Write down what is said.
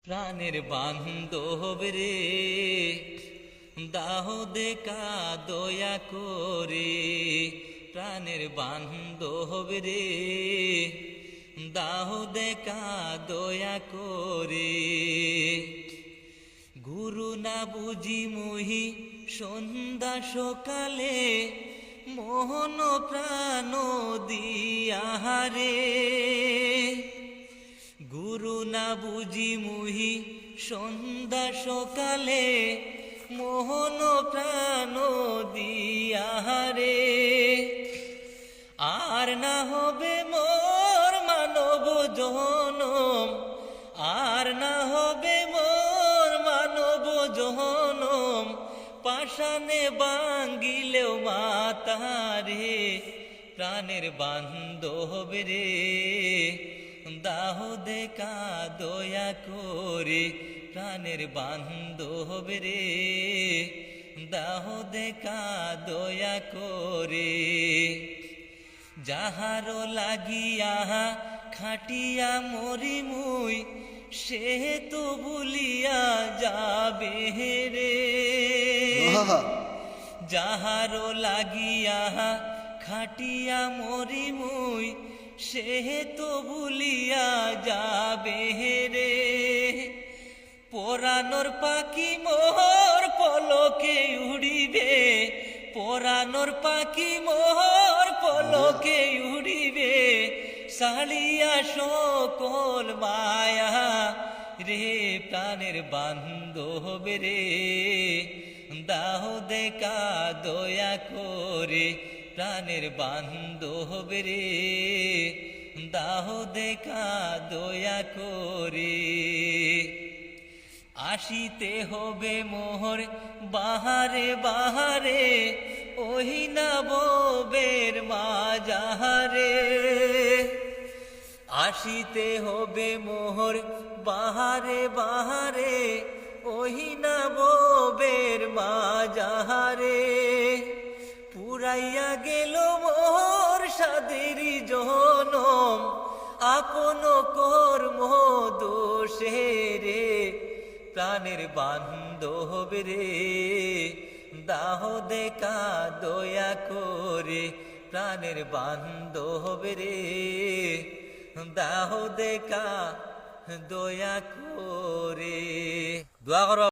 প্রাণের বান্ধব রে, দাহ দেখা দয়া করে। প্রাণের বান্ধব রে, দাহ দেখা দয়া করে। গুরু না বুঝি মুহি সন্ধ্যা সকালে, মোহন প্রাণ দিয়াহারে। গুরু না বুঝি মুহি সন্ধ্যা সকালে, মোহন প্রাণ দিয়াহারে। আর না হবে মোর মানব জনম, আর না হবে মোর মানব জনম। পাষাণে বাঙ্গিলেও মাতারে, প্রাণের বান্ধব রে, দাহ দেখা দয়া করে। প্রাণের বান্ধব রে, দাহ দেখা দয়া করে। যাহার লাগিয়া খাটিয়া মরি মুই, সে তো ভুলিয়া যাবে রে। যাহার লাগিয়া খাটিয়া মরি মুই, সে তো ভুলিয়া যাবে রে। পরানোর পাখি মোহর পলকে উড়িবে, পরানোর পাখি মোহর পলকে উড়িবে। সালিয়া সকল মায়া রে, প্রাণের বান্ধব রে, দাহ দেখা দয়া করে। প্রাণের বান্ধব রে, দাহ দেখা দয়া করে। আসিতে হবে মোহর বাহারে বাহারে, ওহি না ববের মাজারে। আসিতে হবে মোহর বাহারে বাহারে, ওহি না ববের মাজারে। পুরাইয়া গেল মোর সাদেরি জনম, আপন কর্ম দোষে রে। প্রাণের বান্ধব রে, দাহ দেখা দয়া করে। প্রাণের বান্ধব রে, দাহ দেখা দয়া করে। দোয়া করো।